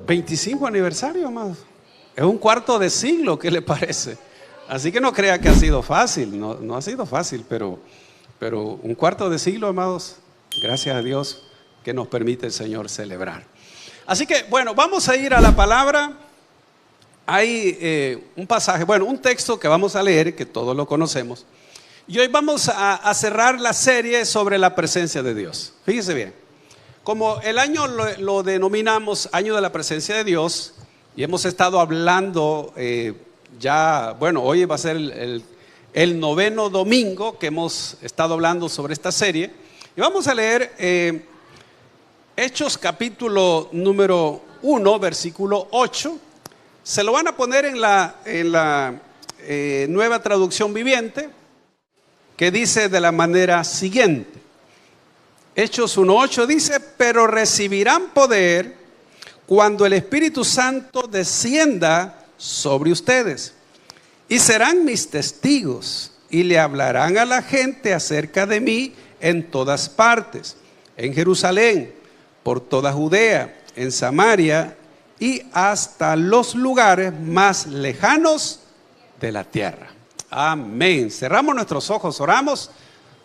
25 aniversario, amados. Es un cuarto de siglo, ¿qué le parece? Así que no crea que ha sido fácil, no ha sido fácil, pero un cuarto de siglo, amados, gracias a Dios que nos permite el Señor celebrar. Así que, bueno, vamos a ir a la palabra. Hay un pasaje, bueno, un texto que vamos a leer, que todos lo conocemos. Y hoy vamos a cerrar la serie sobre la presencia de Dios. Fíjese bien, como el año lo denominamos Año de la Presencia de Dios, y hemos estado hablando ya, bueno, hoy va a ser el noveno domingo que hemos estado hablando sobre esta serie. Y vamos a leer Hechos capítulo número 1, versículo 8. Se lo van a poner en la Nueva Traducción Viviente, que dice de la manera siguiente. Hechos 1:8 dice: pero recibirán poder cuando el Espíritu Santo descienda sobre ustedes, y serán mis testigos, y le hablarán a la gente acerca de mí en todas partes, en Jerusalén, por toda Judea, en Samaria y hasta los lugares más lejanos de la tierra. Amén. Cerramos nuestros ojos, oramos.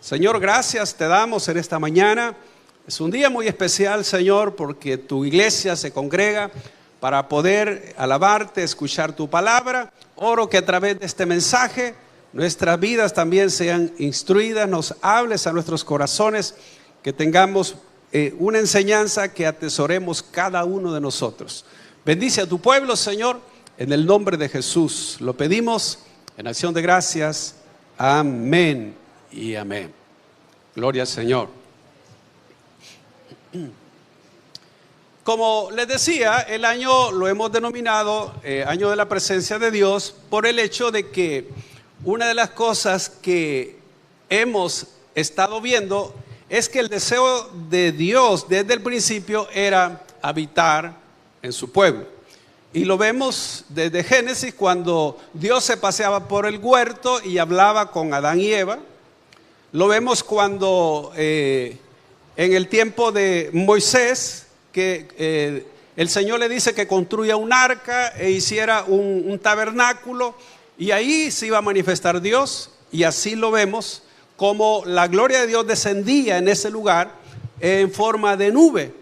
Señor, gracias te damos en esta mañana. Es un día muy especial, Señor, porque tu iglesia se congrega para poder alabarte, escuchar tu palabra. Oro que a través de este mensaje nuestras vidas también sean instruidas, nos hables a nuestros corazones, que tengamos una enseñanza que atesoremos cada uno de nosotros. Bendice a tu pueblo, Señor, en el nombre de Jesús. Lo pedimos en acción de gracias. Amén y amén. Gloria al Señor. Como les decía, el año lo hemos denominado Año de la Presencia de Dios, por el hecho de que una de las cosas que hemos estado viendo es que el deseo de Dios desde el principio era habitar en su pueblo. Y lo vemos desde Génesis, cuando Dios se paseaba por el huerto y hablaba con Adán y Eva. Lo vemos cuando en el tiempo de Moisés, que el Señor le dice que construya un arca e hiciera un tabernáculo, y ahí se iba a manifestar Dios. Y así lo vemos, como la gloria de Dios descendía en ese lugar en forma de nube.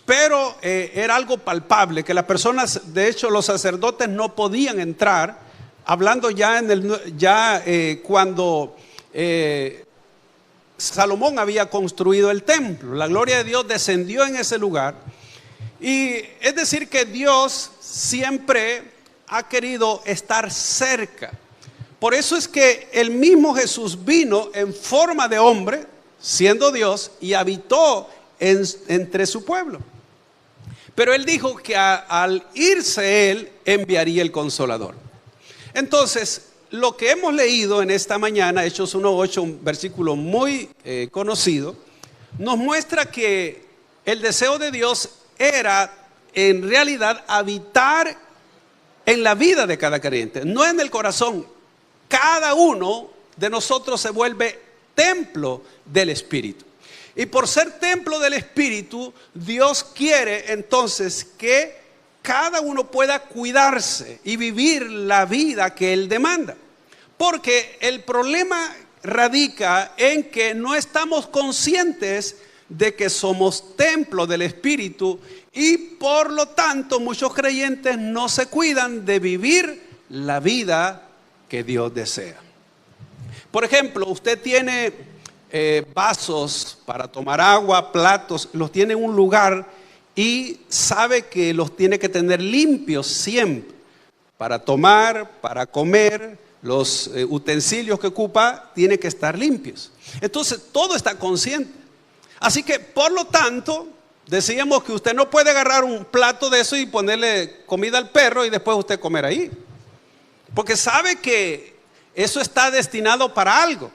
Pero era algo palpable, que las personas, de hecho los sacerdotes no podían entrar, hablando ya cuando Salomón había construido el templo. La gloria de Dios descendió en ese lugar. Y es decir que Dios siempre ha querido estar cerca. Por eso es que el mismo Jesús vino en forma de hombre, siendo Dios, y habitó entre su pueblo. Pero él dijo que al irse él enviaría el Consolador. Entonces, lo que hemos leído en esta mañana, Hechos 1:8, un versículo muy conocido, nos muestra que el deseo de Dios era en realidad habitar en la vida de cada creyente, no en el corazón. Cada uno de nosotros se vuelve templo del Espíritu. Y por ser templo del Espíritu, Dios quiere entonces que cada uno pueda cuidarse y vivir la vida que Él demanda. Porque el problema radica en que no estamos conscientes de que somos templo del Espíritu, y por lo tanto muchos creyentes no se cuidan de vivir la vida que Dios desea. Por ejemplo, usted tiene vasos para tomar agua, platos, los tiene en un lugar y sabe que los tiene que tener limpios siempre, para tomar, para comer. Los utensilios que ocupa tienen que estar limpios. Entonces todo está consciente. Así que por lo tanto decíamos que usted no puede agarrar un plato de eso y ponerle comida al perro y después usted comer ahí, porque sabe que eso está destinado para algo.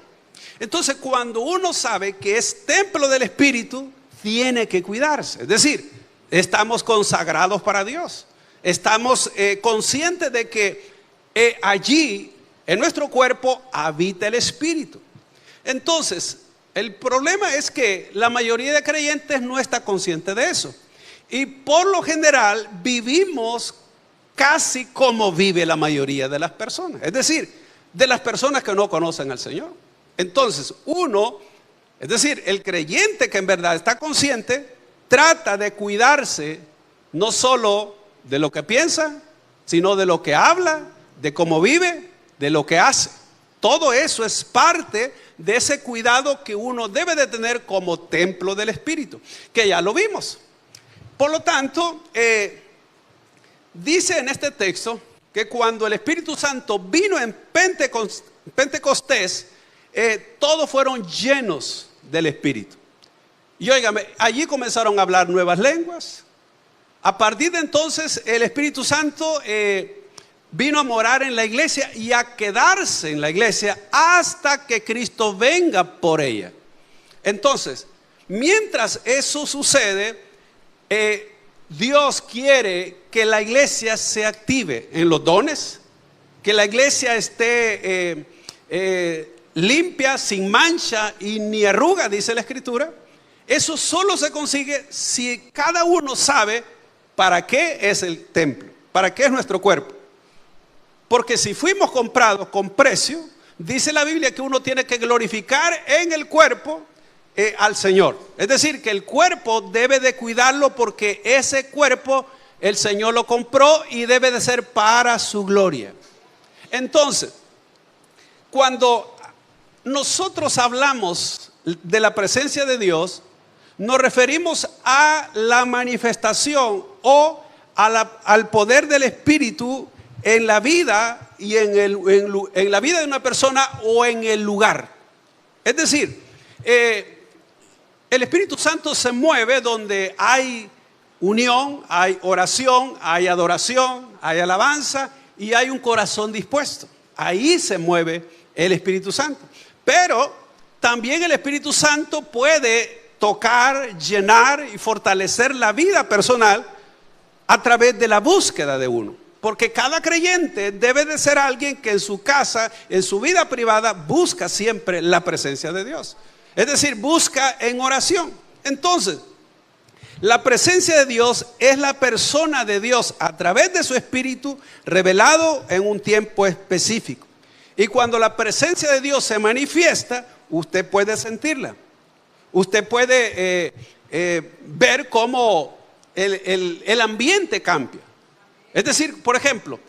Entonces, cuando uno sabe que es templo del Espíritu, tiene que cuidarse. Es decir, estamos consagrados para Dios. Estamos conscientes de que allí, en nuestro cuerpo, habita el Espíritu. Entonces, el problema es que la mayoría de creyentes no está consciente de eso. Y por lo general vivimos casi como vive la mayoría de las personas. Es decir, de las personas que no conocen al Señor. Entonces, es decir, el creyente que en verdad está consciente, trata de cuidarse no solo de lo que piensa, sino de lo que habla, de cómo vive, de lo que hace. Todo eso es parte de ese cuidado que uno debe de tener como templo del Espíritu, que ya lo vimos. Por lo tanto, dice en este texto que cuando el Espíritu Santo vino en Pentecostés, todos fueron llenos del Espíritu. Y óigame, allí comenzaron a hablar nuevas lenguas. A partir de entonces el Espíritu Santo vino a morar en la iglesia y a quedarse en la iglesia hasta que Cristo venga por ella. Entonces, mientras eso sucede, Dios quiere que la iglesia se active en los dones, que la iglesia esté limpia, sin mancha y ni arruga, dice la Escritura. Eso solo se consigue si cada uno sabe para qué es el templo, para qué es nuestro cuerpo. Porque si fuimos comprados con precio, dice la Biblia que uno tiene que glorificar en el cuerpo al Señor. Es decir, que el cuerpo debe de cuidarlo porque ese cuerpo el Señor lo compró y debe de ser para su gloria. Entonces, cuando nosotros hablamos de la presencia de Dios, nos referimos a la manifestación o al poder del Espíritu en la vida y en la vida de una persona o en el lugar. Es decir, el Espíritu Santo se mueve donde hay unión, hay oración, hay adoración, hay alabanza y hay un corazón dispuesto. Ahí se mueve el Espíritu Santo. Pero también el Espíritu Santo puede tocar, llenar y fortalecer la vida personal a través de la búsqueda de uno. Porque cada creyente debe de ser alguien que en su casa, en su vida privada, busca siempre la presencia de Dios. Es decir, busca en oración. Entonces, la presencia de Dios es la persona de Dios a través de su Espíritu revelado en un tiempo específico. Y cuando la presencia de Dios se manifiesta, usted puede sentirla. Usted puede ver cómo el ambiente cambia. Es decir, por ejemplo,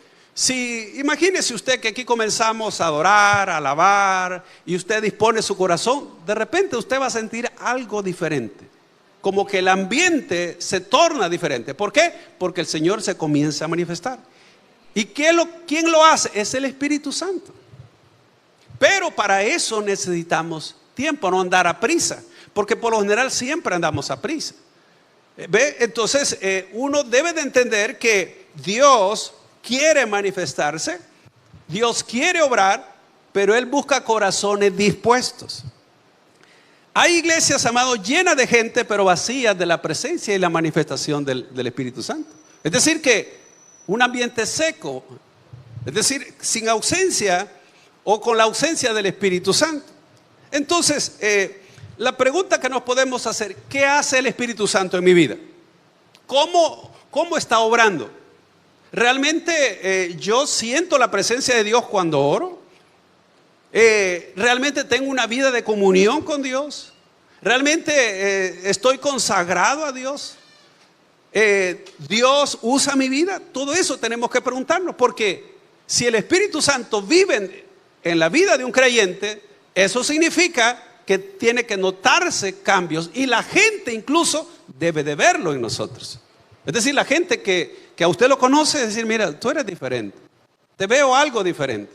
imagínese usted que aquí comenzamos a adorar, a alabar, y usted dispone su corazón, de repente usted va a sentir algo diferente. Como que el ambiente se torna diferente. ¿Por qué? Porque el Señor se comienza a manifestar. ¿Y quién lo hace? Es el Espíritu Santo. Pero para eso necesitamos tiempo, no andar a prisa. Porque por lo general siempre andamos a prisa. ¿Ve? Entonces uno debe de entender que Dios quiere manifestarse, Dios quiere obrar, pero Él busca corazones dispuestos. Hay iglesias, amados, llenas de gente, pero vacías de la presencia y la manifestación del Espíritu Santo. Es decir, que un ambiente seco, es decir, sin ausencia o con la ausencia del Espíritu Santo. Entonces, la pregunta que nos podemos hacer: ¿qué hace el Espíritu Santo en mi vida? ¿Cómo está obrando? ¿Realmente yo siento la presencia de Dios cuando oro? ¿Realmente tengo una vida de comunión con Dios? ¿Realmente estoy consagrado a Dios? ¿Dios usa mi vida? Todo eso tenemos que preguntarnos, porque si el Espíritu Santo vive en la vida de un creyente, eso significa que tiene que notarse cambios, y la gente incluso debe de verlo en nosotros. Es decir, la gente que a usted lo conoce, es decir, mira, tú eres diferente, te veo algo diferente,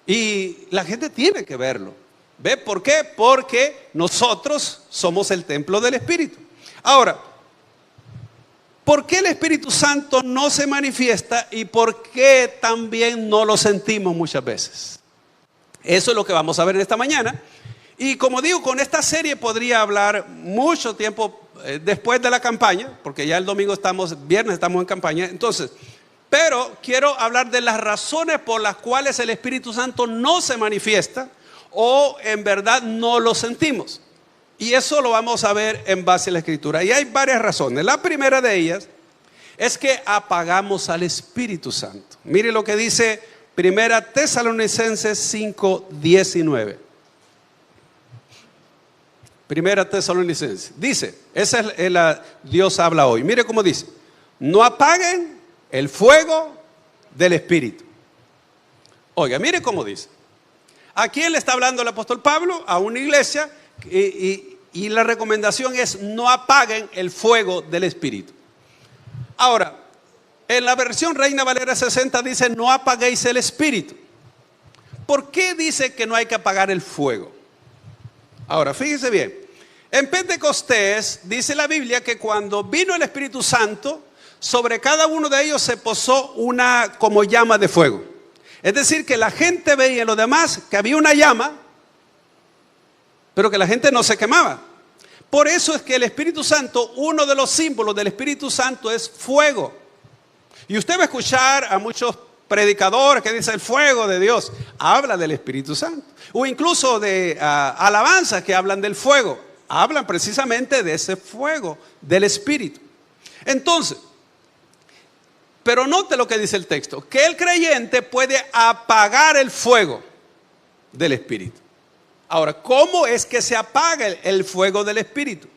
y la gente tiene que verlo. ¿Ve por qué? Porque nosotros somos el templo del Espíritu. Ahora, ¿por qué el Espíritu Santo no se manifiesta y por qué también no lo sentimos muchas veces? Eso es lo que vamos a ver en esta mañana. Y como digo, con esta serie podría hablar mucho tiempo después de la campaña, porque ya el domingo viernes estamos en campaña. Entonces, pero quiero hablar de las razones por las cuales el Espíritu Santo no se manifiesta o en verdad no lo sentimos. Y eso lo vamos a ver en base a la Escritura. Y hay varias razones. La primera de ellas es que apagamos al Espíritu Santo. Mire lo que dice Primera Tesalonicenses 5:19. Primera Tesalonicenses. Dice, Dios habla hoy. Mire cómo dice: no apaguen el fuego del Espíritu. Oiga, mire cómo dice. ¿A quién le está hablando el apóstol Pablo? A una iglesia. Y la recomendación es: no apaguen el fuego del Espíritu. Ahora, en la versión Reina Valera 60 dice: no apaguéis el Espíritu. ¿Por qué dice que no hay que apagar el fuego? Ahora, fíjese bien. En Pentecostés dice la Biblia que cuando vino el Espíritu Santo, sobre cada uno de ellos se posó una como llama de fuego. Es decir, que la gente veía en los demás que había una llama, pero que la gente no se quemaba. Por eso es que el Espíritu Santo, uno de los símbolos del Espíritu Santo es fuego. Y usted va a escuchar a muchos predicadores que dicen: el fuego de Dios. Habla del Espíritu Santo. O incluso de alabanzas que hablan del fuego. Hablan precisamente de ese fuego del Espíritu. Entonces, pero note lo que dice el texto: que el creyente puede apagar el fuego del Espíritu. Ahora, ¿cómo es que se apaga el fuego del Espíritu?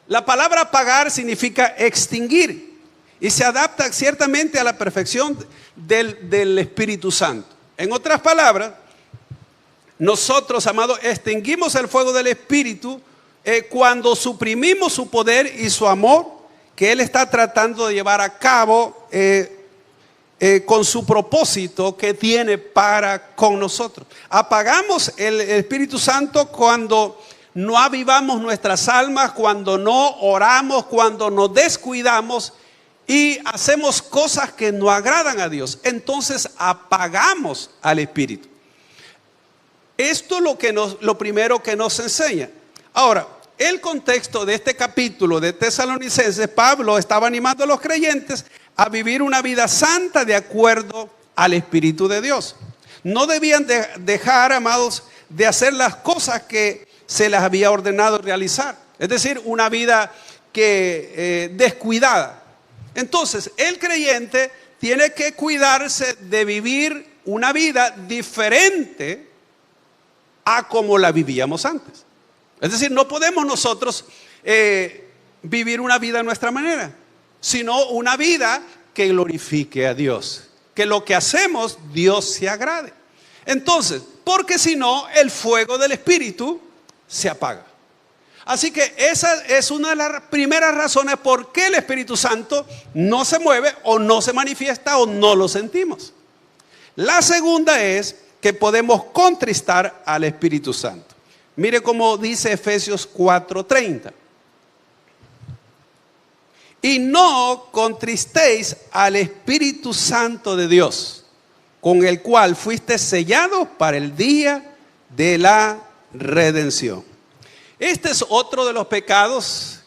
La palabra apagar significa extinguir y se adapta ciertamente a la perfección del Espíritu Santo. En otras palabras, nosotros, amados, extinguimos el fuego del Espíritu cuando suprimimos su poder y su amor que Él está tratando de llevar a cabo con su propósito que tiene para con nosotros. Apagamos el Espíritu Santo cuando no avivamos nuestras almas, cuando no oramos, cuando nos descuidamos y hacemos cosas que no agradan a Dios. Entonces apagamos al Espíritu. Esto es lo primero que nos enseña. Ahora, el contexto de este capítulo de Tesalonicenses, Pablo estaba animando a los creyentes a vivir una vida santa de acuerdo al Espíritu de Dios. No debían dejar, amados, de hacer las cosas que se les había ordenado realizar. Es decir, una vida descuidada. Entonces, el creyente tiene que cuidarse de vivir una vida diferente a como la vivíamos antes. Es decir, no podemos nosotros vivir una vida a nuestra manera, sino una vida que glorifique a Dios, que lo que hacemos Dios se agrade. Entonces, porque si no, el fuego del Espíritu se apaga. Así que esa es una de las primeras razones por qué el Espíritu Santo no se mueve o no se manifiesta o no lo sentimos. La segunda es que podemos contristar al Espíritu Santo. Mire cómo dice Efesios 4:30. Y no contristéis al Espíritu Santo de Dios, con el cual fuiste sellados para el día de la redención. Este es otro de los pecados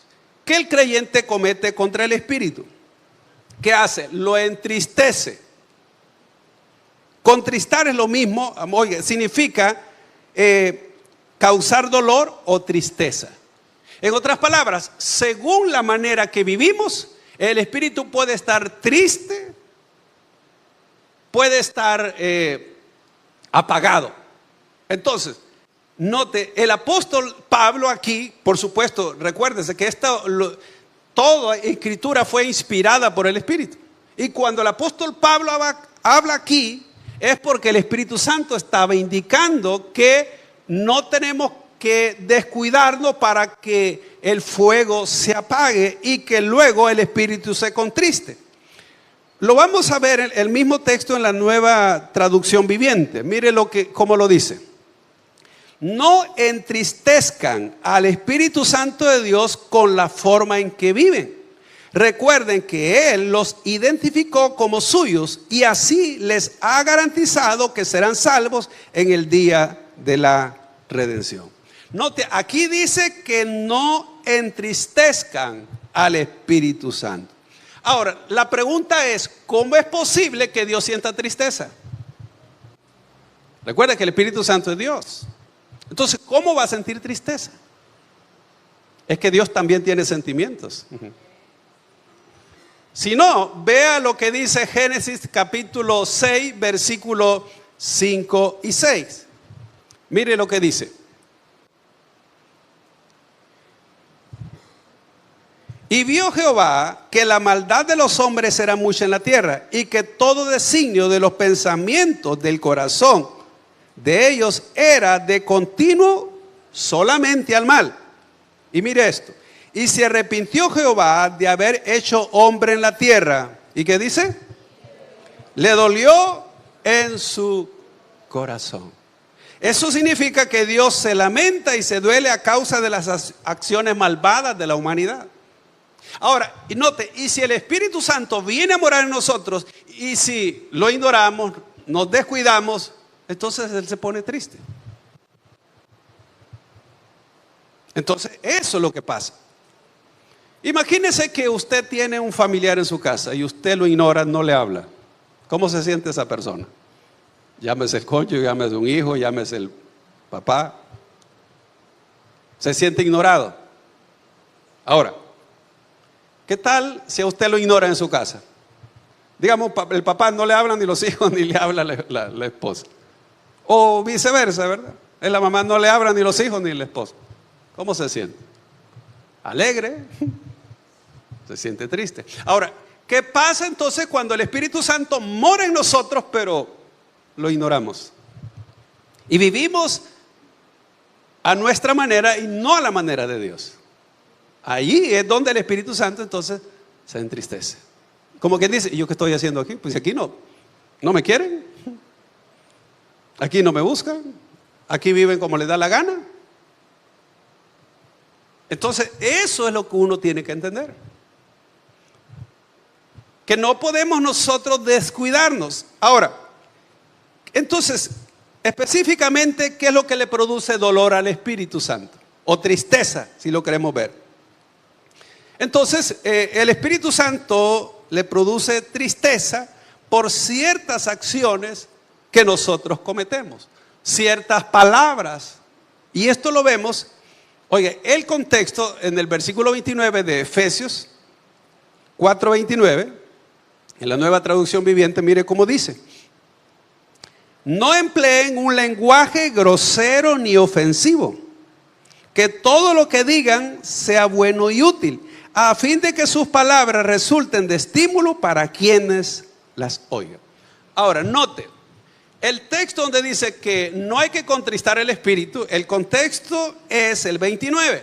que el creyente comete contra el Espíritu. ¿Qué hace? Lo entristece. Contristar es lo mismo, oiga, significa causar dolor o tristeza. En otras palabras, según la manera que vivimos, el Espíritu puede estar triste, puede estar apagado. Entonces, note, el apóstol Pablo aquí, por supuesto, recuérdese que toda escritura fue inspirada por el Espíritu. Y cuando el apóstol Pablo habla aquí, es porque el Espíritu Santo estaba indicando que no tenemos que descuidarnos para que el fuego se apague y que luego el Espíritu se contriste. Lo vamos a ver en el mismo texto en la Nueva Traducción Viviente. Mire cómo lo dice. No entristezcan al Espíritu Santo de Dios con la forma en que viven. Recuerden que Él los identificó como suyos y así les ha garantizado que serán salvos en el día de la redención. Note, aquí dice que no entristezcan al Espíritu Santo. Ahora, la pregunta es, ¿cómo es posible que Dios sienta tristeza? Recuerda que el Espíritu Santo es Dios. Entonces, ¿cómo va a sentir tristeza? Es que Dios también tiene sentimientos. Si no, vea lo que dice Génesis capítulo 6, versículos 5 y 6. Mire lo que dice. Y vio Jehová que la maldad de los hombres era mucha en la tierra, y que todo designio de los pensamientos del corazón de ellos era de continuo solamente al mal. Y mire esto. Y se arrepintió Jehová de haber hecho hombre en la tierra. ¿Y qué dice? Le dolió en su corazón. Eso significa que Dios se lamenta y se duele a causa de las acciones malvadas de la humanidad. Ahora, y note, y si el Espíritu Santo viene a morar en nosotros, y si lo ignoramos, nos descuidamos, entonces Él se pone triste. Entonces, eso es lo que pasa. Imagínese que usted tiene un familiar en su casa y usted lo ignora, no le habla. ¿Cómo se siente esa persona? Llámese el cónyuge, llámese un hijo, llámese el papá. Se siente ignorado. Ahora, ¿qué tal si a usted lo ignora en su casa? Digamos, el papá no le habla ni los hijos ni le habla la esposa. O viceversa, ¿verdad? La mamá no le habla ni los hijos ni la esposa. ¿Cómo se siente? Alegre. Se siente triste. Ahora, ¿qué pasa entonces cuando el Espíritu Santo mora en nosotros, pero lo ignoramos? Y vivimos a nuestra manera y no a la manera de Dios. Ahí es donde el Espíritu Santo entonces se entristece. Como quien dice, ¿y yo qué estoy haciendo aquí? Pues aquí no me quieren. Aquí no me buscan. Aquí viven como les da la gana. Entonces, eso es lo que uno tiene que entender. Que no podemos nosotros descuidarnos. Ahora, entonces, específicamente, ¿qué es lo que le produce dolor al Espíritu Santo? O tristeza, si lo queremos ver. Entonces, el Espíritu Santo le produce tristeza por ciertas acciones que nosotros cometemos, ciertas palabras. Y esto lo vemos, oye, el contexto en el versículo 29 de Efesios 4:29, en la Nueva Traducción Viviente, mire cómo dice: no empleen un lenguaje grosero ni ofensivo, que todo lo que digan sea bueno y útil, a fin de que sus palabras resulten de estímulo para quienes las oigan. Ahora, note, el texto donde dice que no hay que contristar el espíritu, el contexto es el 29.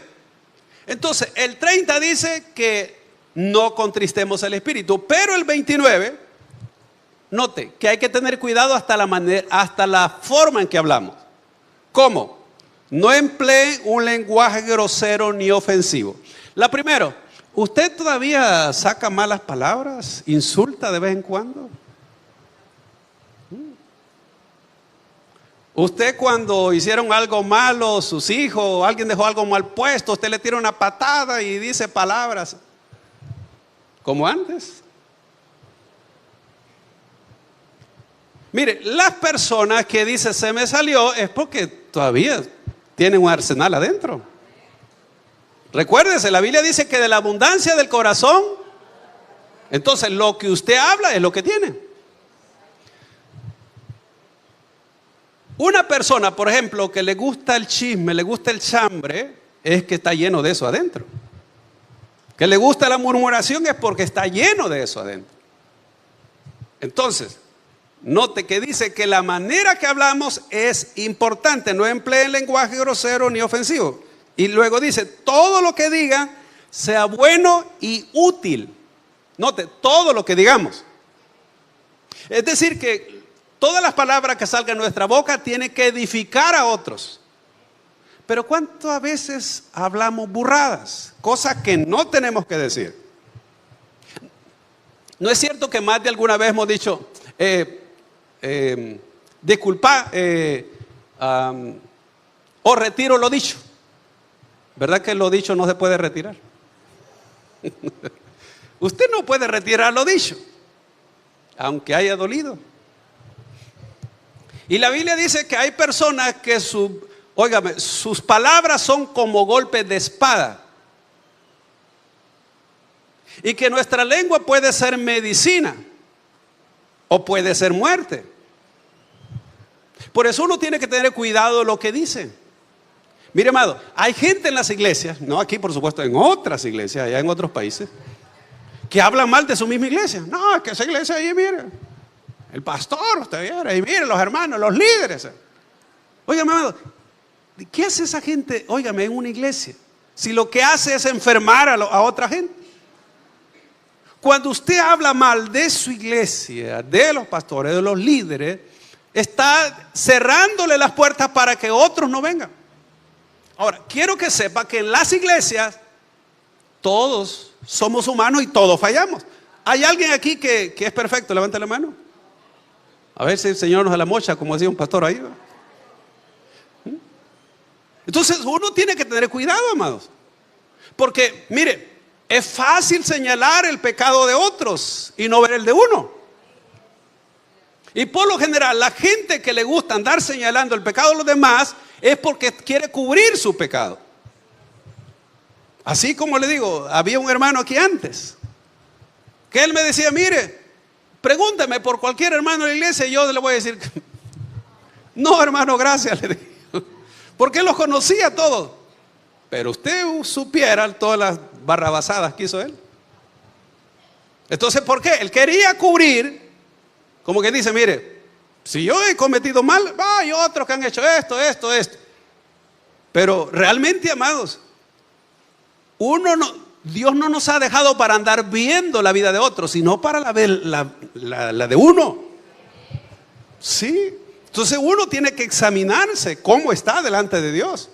Entonces, el 30 dice que no contristemos el espíritu, pero el 29, note que hay que tener cuidado hasta la forma en que hablamos. ¿Cómo? No emplee un lenguaje grosero ni ofensivo. La primera, ¿usted todavía saca malas palabras? ¿Insulta de vez en cuando? Usted, cuando hicieron algo malo, sus hijos, alguien dejó algo mal puesto, usted le tira una patada y dice palabras como antes. Mire, las personas que dicen se me salió es porque todavía tienen un arsenal adentro. Recuérdese, la Biblia dice que de la abundancia del corazón, entonces lo que usted habla es lo que tiene. Una persona, por ejemplo, que le gusta el chisme, le gusta el chambre, es que está lleno de eso adentro. Que le gusta la murmuración es porque está lleno de eso adentro. Entonces, note que dice que la manera que hablamos es importante. No empleen lenguaje grosero ni ofensivo. Y luego dice, todo lo que digan sea bueno y útil. Note, todo lo que digamos. Es decir que todas las palabras que salgan de nuestra boca tienen que edificar a otros. Pero ¿cuántas veces hablamos burradas? Cosas que no tenemos que decir. ¿No es cierto que más de alguna vez hemos dicho, disculpa, o retiro lo dicho? ¿Verdad que lo dicho no se puede retirar? Usted no puede retirar lo dicho, aunque haya dolido. Y la Biblia dice que hay personas que sus palabras son como golpes de espada. Y que nuestra lengua puede ser medicina o puede ser muerte. Por eso uno tiene que tener cuidado de lo que dice. Mire, amado, hay gente en las iglesias, no aquí por supuesto, en otras iglesias, allá en otros países, que hablan mal de su misma iglesia. No, es que esa iglesia ahí, mire, el pastor, usted viera, y mire, los hermanos, los líderes. Óigame, amado, ¿qué hace esa gente, óigame, en una iglesia? Si lo que hace es enfermar a otra gente. Cuando usted habla mal de su iglesia, de los pastores, de los líderes, está cerrándole las puertas para que otros no vengan. Ahora, quiero que sepa que en las iglesias todos somos humanos y todos fallamos. ¿Hay alguien aquí que es perfecto? Levante la mano. A ver si el Señor nos da la mocha, como decía un pastor ahí. Entonces uno tiene que tener cuidado, amados. Porque, mire, es fácil señalar el pecado de otros y no ver el de uno. Y por lo general, la gente que le gusta andar señalando el pecado de los demás es porque quiere cubrir su pecado. Así como le digo, había un hermano aquí antes, que él me decía, mire, pregúnteme por cualquier hermano de la iglesia y yo le voy a decir, no hermano, gracias, le digo, porque él los conocía a todos. Pero usted supiera todas las barrabasadas que hizo él. Entonces, ¿por qué? Él quería cubrir, como que dice, mire, si yo he cometido mal, hay otros que han hecho esto. Pero realmente, amados, Dios no nos ha dejado para andar viendo la vida de otros, sino para ver la de uno. Sí. Entonces uno tiene que examinarse cómo está delante de Dios.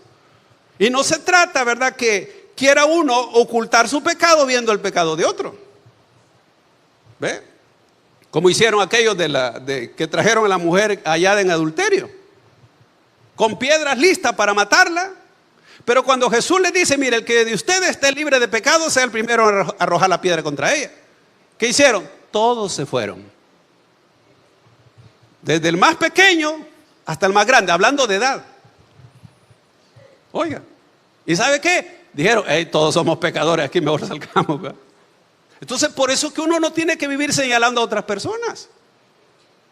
Y no se trata, ¿verdad?, que quiera uno ocultar su pecado viendo el pecado de otro. ¿Ve? Como hicieron aquellos que trajeron a la mujer hallada en adulterio, con piedras listas para matarla. Pero cuando Jesús le dice, mire, el que de ustedes esté libre de pecado, sea el primero a arrojar la piedra contra ella. ¿Qué hicieron? Todos se fueron. Desde el más pequeño hasta el más grande, hablando de edad. Oiga, ¿y sabe qué? Dijeron, hey, todos somos pecadores, aquí mejor salgamos, ¿verdad? Entonces, por eso que uno no tiene que vivir señalando a otras personas.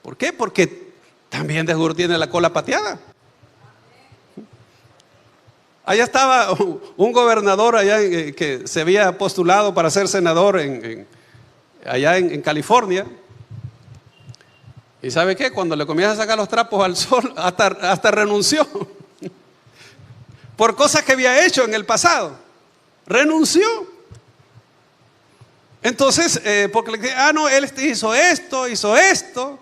¿Por qué? Porque también de seguro tiene la cola pateada. Allá estaba un gobernador allá que se había postulado para ser senador allá en California. ¿Y sabe qué? Cuando le comienza a sacar los trapos al sol, hasta renunció. Por cosas que había hecho en el pasado. Renunció. Entonces, porque le dije, no, él hizo esto.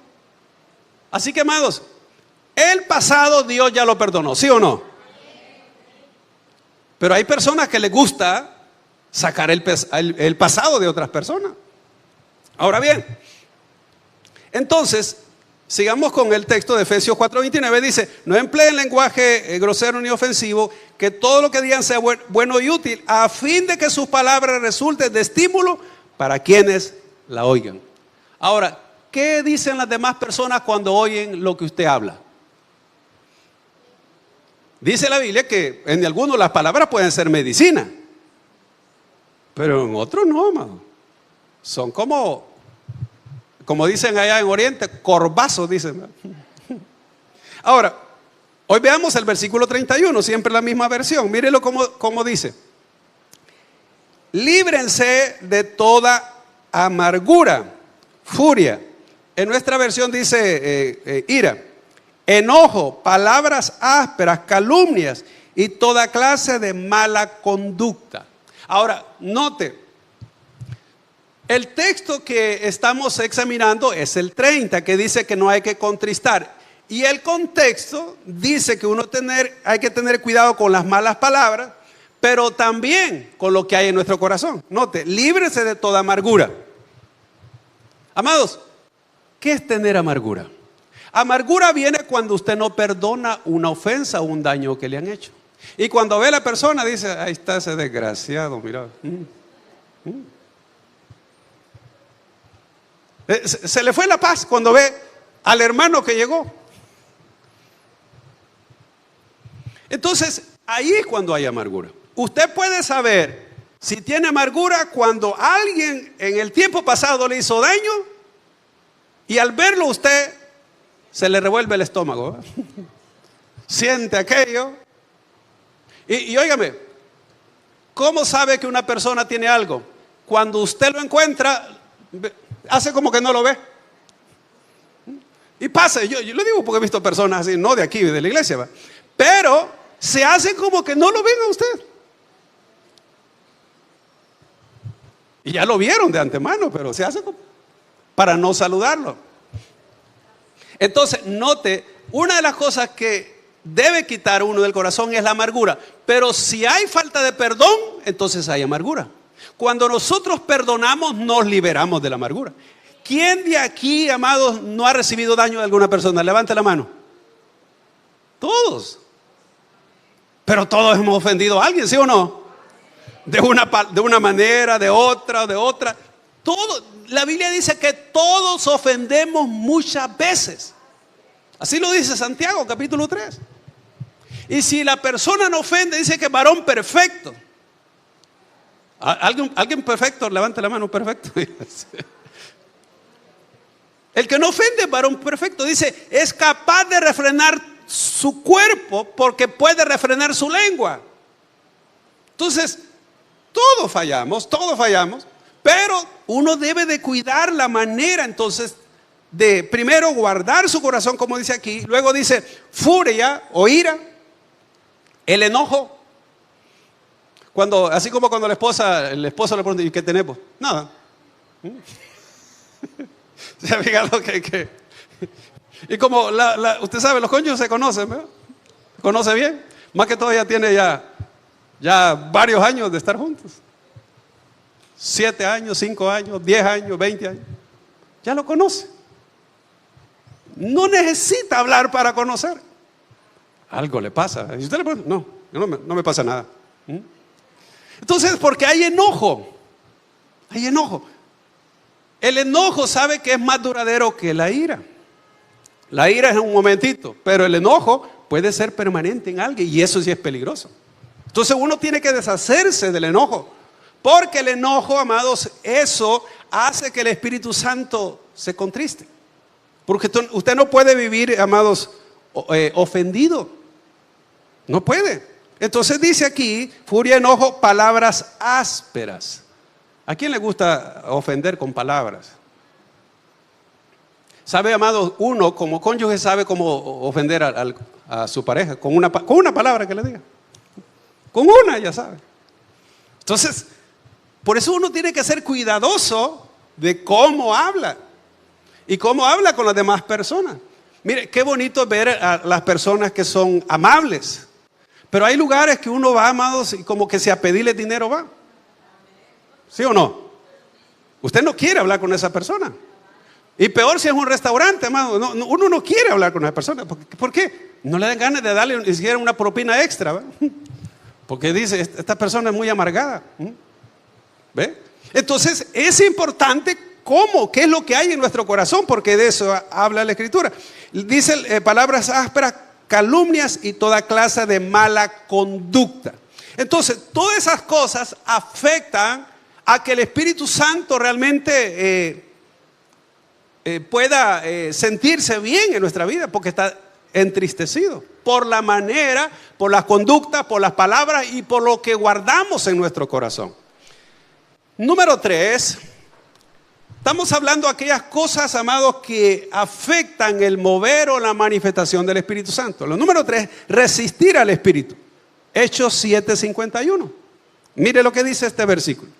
Así que, amados, el pasado Dios ya lo perdonó, ¿sí o no? Pero hay personas que les gusta sacar el pasado de otras personas. Ahora bien, entonces, sigamos con el texto de Efesios 4:29. Dice, no empleen lenguaje grosero ni ofensivo, que todo lo que digan sea bueno y útil, a fin de que sus palabras resulten de estímulo para quienes la oigan. Ahora, ¿qué dicen las demás personas cuando oyen lo que usted habla? Dice la Biblia que en algunos las palabras pueden ser medicina, pero en otros no, amado. Son como dicen allá en Oriente, corbazos, dicen. Ahora, hoy veamos el versículo 31, siempre la misma versión. Mírenlo como dice. Líbrense de toda amargura, furia. En nuestra versión dice ira, enojo, palabras ásperas, calumnias y toda clase de mala conducta. Ahora, note, el texto que estamos examinando es el 30, que dice que no hay que contristar. Y el contexto dice que hay que tener cuidado con las malas palabras, pero también con lo que hay en nuestro corazón. Note, líbrese de toda amargura. Amados, ¿qué es tener amargura? Amargura viene cuando usted no perdona una ofensa o un daño que le han hecho. Y cuando ve a la persona dice, ahí está ese desgraciado, mira. Se le fue la paz cuando ve al hermano que llegó. Entonces, ahí es cuando hay amargura. Usted puede saber Si tiene amargura cuando alguien en el tiempo pasado le hizo daño y al verlo usted se le revuelve el estómago. Siente aquello. Y óigame, ¿cómo sabe que una persona tiene algo? Cuando usted lo encuentra, hace como que no lo ve. Y pasa, yo lo digo porque he visto personas así, no de aquí, de la iglesia, ¿va? Pero se hace como que no lo ven a usted. Y ya lo vieron de antemano, pero se hace como para no saludarlo. Entonces, note, una de las cosas que debe quitar uno del corazón es la amargura. Pero si hay falta de perdón, entonces hay amargura. Cuando nosotros perdonamos, nos liberamos de la amargura. ¿Quién de aquí, amados, no ha recibido daño de alguna persona? Levante la mano. Todos. Pero todos hemos ofendido a alguien, ¿sí o no? De una manera, de otra. Todo. La Biblia dice que todos ofendemos muchas veces. Así lo dice Santiago, capítulo 3. Y si la persona no ofende, dice que es varón perfecto. ¿Alguien perfecto? Levante la mano, perfecto. El que no ofende es varón perfecto. Dice, es capaz de refrenar su cuerpo porque puede refrenar su lengua. Entonces, todos fallamos. Pero uno debe de cuidar la manera entonces de primero guardar su corazón, como dice aquí. Luego dice furia o ira, el enojo. Así como cuando el esposo le pregunta, ¿y qué tenemos? Nada. ¿Se ha fijado que? Y como usted sabe, los cónyuges se conocen, ¿verdad? ¿Se conoce bien? Más que todo ya tiene ya varios años de estar juntos. 7 años, 5 años, 10 años, 20 años. Ya lo conoce. No necesita hablar para conocer. Algo le pasa. Y usted le pregunta, no me pasa nada. Entonces, porque hay enojo. Hay enojo. El enojo sabe que es más duradero que la ira. La ira es un momentito, pero el enojo puede ser permanente en alguien y eso sí es peligroso. Entonces uno tiene que deshacerse del enojo. Porque el enojo, amados, eso hace que el Espíritu Santo se contriste. Porque usted no puede vivir, amados, ofendido. No puede. Entonces dice aquí, furia, enojo, palabras ásperas. ¿A quién le gusta ofender con palabras? ¿Sabe, amados? Uno como cónyuge sabe cómo ofender a su pareja. Con una palabra que le diga. Con una ya sabe. Entonces, por eso uno tiene que ser cuidadoso de cómo habla y cómo habla con las demás personas. Mire, qué bonito ver a las personas que son amables, pero hay lugares que uno va, amados, y como que si a pedirle dinero va. ¿Sí o no? Usted no quiere hablar con esa persona. Y peor si es un restaurante, amado. Uno no quiere hablar con esa persona. ¿Por qué? No le dan ganas de darle ni siquiera una propina extra, ¿va? Porque dice, esta persona es muy amargada. ¿Ve? Entonces es importante qué es lo que hay en nuestro corazón, porque de eso habla la Escritura. Dice palabras ásperas, calumnias y toda clase de mala conducta. Entonces todas esas cosas afectan a que el Espíritu Santo realmente pueda sentirse bien en nuestra vida, porque está entristecido por la manera, por las conductas, por las palabras y por lo que guardamos en nuestro corazón. Número 3, estamos hablando de aquellas cosas, amados, que afectan el mover o la manifestación del Espíritu Santo. Lo número 3, resistir al Espíritu. Hechos 7:51. Mire lo que dice este versículo.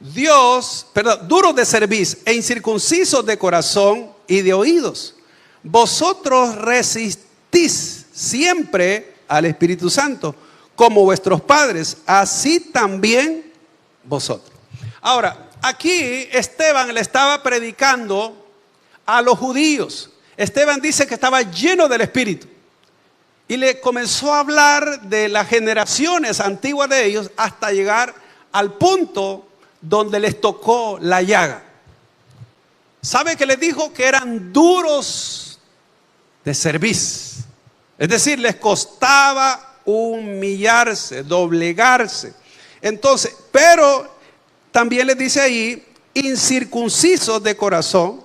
Duros de cerviz e incircuncisos de corazón y de oídos, vosotros resistís siempre al Espíritu Santo, como vuestros padres, así también vosotros. Ahora, aquí Esteban le estaba predicando a los judíos. Esteban dice que estaba lleno del Espíritu y le comenzó a hablar de las generaciones antiguas de ellos hasta llegar al punto donde les tocó la llaga. ¿Sabe que les dijo? Que eran duros de cerviz. Es decir, les costaba humillarse, doblegarse. Entonces, pero también les dice ahí, incircuncisos de corazón.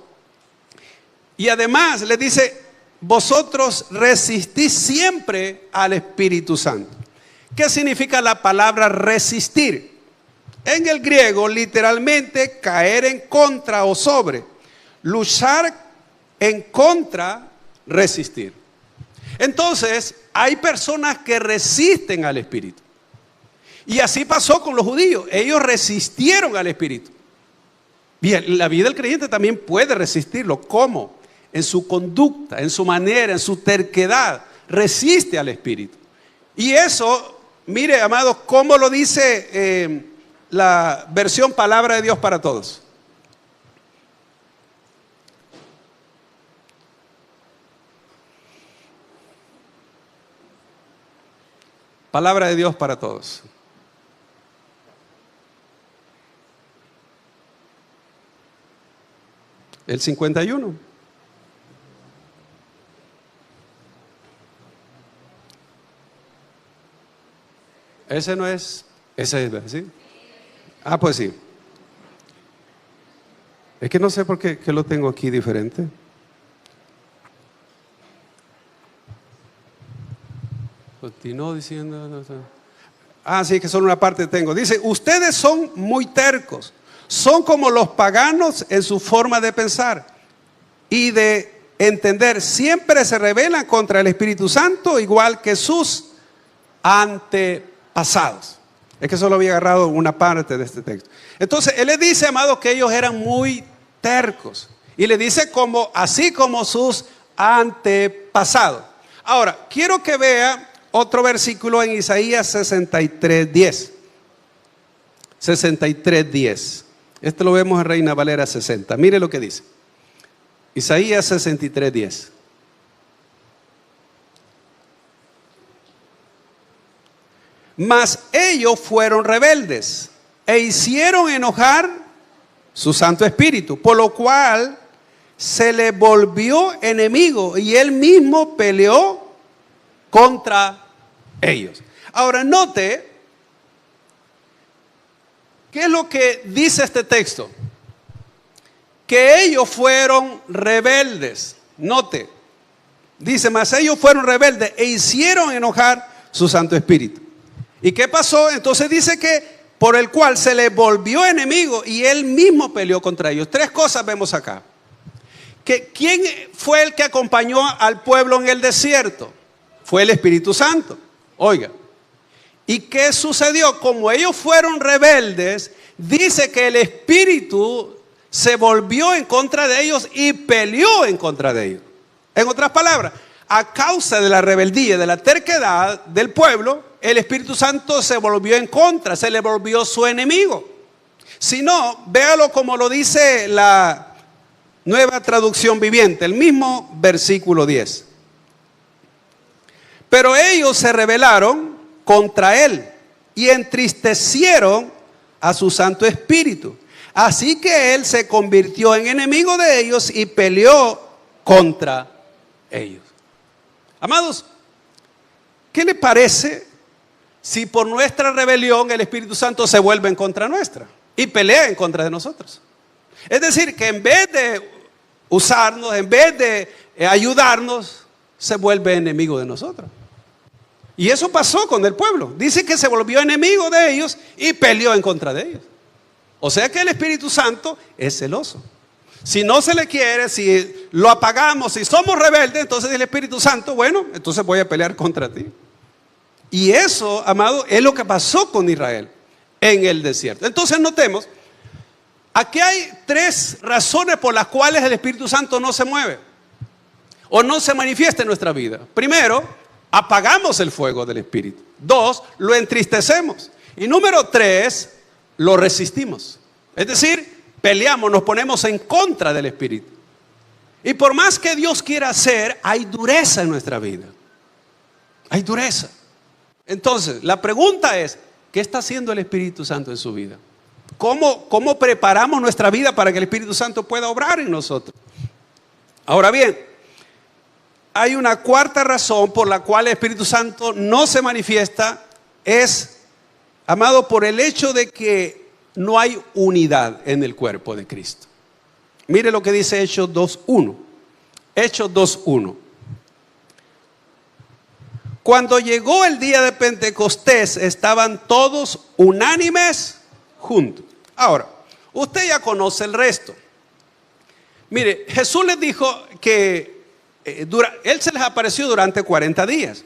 Y además les dice, vosotros resistís siempre al Espíritu Santo. ¿Qué significa la palabra resistir? En el griego, literalmente, caer en contra o sobre. Luchar en contra, resistir. Entonces, hay personas que resisten al Espíritu. Y así pasó con los judíos. Ellos resistieron al Espíritu. Bien, la vida del creyente también puede resistirlo. ¿Cómo? En su conducta, en su manera, en su terquedad. Resiste al Espíritu. Y eso, mire, amados, ¿cómo lo dice la versión Palabra de Dios para Todos? Palabra de Dios para Todos. El 51. Ese no es, ese es, ¿sí? Ah, pues sí. Es que no sé por qué lo tengo aquí diferente. Continuó diciendo. Ah, sí, que solo una parte tengo. Dice, ustedes son muy tercos. Son como los paganos en su forma de pensar y de entender. Siempre se rebelan contra el Espíritu Santo, igual que sus antepasados. Es que solo había agarrado una parte de este texto. Entonces, él le dice, amado, que ellos eran muy tercos. Y le dice así como sus antepasados. Ahora, quiero que vea otro versículo en Isaías 63:10. 63:10. Este lo vemos en Reina Valera 60. Mire lo que dice. Isaías 63:10. Mas ellos fueron rebeldes e hicieron enojar su Santo Espíritu, por lo cual se le volvió enemigo y él mismo peleó contra ellos. Ahora note, ¿qué es lo que dice este texto? Que ellos fueron rebeldes. Note, dice, mas ellos fueron rebeldes e hicieron enojar su Santo Espíritu. ¿Y qué pasó? Entonces dice que por el cual se le volvió enemigo y él mismo peleó contra ellos. Tres cosas vemos acá. ¿Quién fue el que acompañó al pueblo en el desierto? Fue el Espíritu Santo. Oiga. ¿Y qué sucedió? Como ellos fueron rebeldes, dice que el Espíritu se volvió en contra de ellos y peleó en contra de ellos. En otras palabras, a causa de la rebeldía, de la terquedad del pueblo, el Espíritu Santo se volvió en contra, se le volvió su enemigo. Si no, véalo como lo dice la Nueva Traducción Viviente, el mismo versículo 10. Pero ellos se rebelaron contra él y entristecieron a su Santo Espíritu. Así que él se convirtió en enemigo de ellos y peleó contra ellos. Amados, ¿qué le parece si por nuestra rebelión el Espíritu Santo se vuelve en contra nuestra y pelea en contra de nosotros? Es decir, que en vez de usarnos, en vez de ayudarnos, se vuelve enemigo de nosotros. Y eso pasó con el pueblo. Dice que se volvió enemigo de ellos y peleó en contra de ellos. O sea que el Espíritu Santo es celoso. Si no se le quiere, si lo apagamos, si somos rebeldes, entonces el Espíritu Santo, bueno, entonces voy a pelear contra ti. Y eso, amado, es lo que pasó con Israel en el desierto. Entonces notemos, aquí hay tres razones por las cuales el Espíritu Santo no se mueve o no se manifiesta en nuestra vida. Primero, apagamos el fuego del Espíritu. Dos, lo entristecemos. Y número tres, lo resistimos. Es decir, peleamos, nos ponemos en contra del Espíritu. Y por más que Dios quiera hacer, hay dureza en nuestra vida. Hay dureza. Entonces, la pregunta es, ¿qué está haciendo el Espíritu Santo en su vida? ¿Cómo preparamos nuestra vida para que el Espíritu Santo pueda obrar en nosotros? Ahora bien, hay una cuarta razón por la cual el Espíritu Santo no se manifiesta, es amado, por el hecho de que no hay unidad en el cuerpo de Cristo. Mire lo que dice Hechos 2:1. Hechos 2:1. Cuando llegó el día de Pentecostés, estaban todos unánimes juntos. Ahora, usted ya conoce el resto. Mire, Jesús les dijo que Él se les apareció durante 40 días.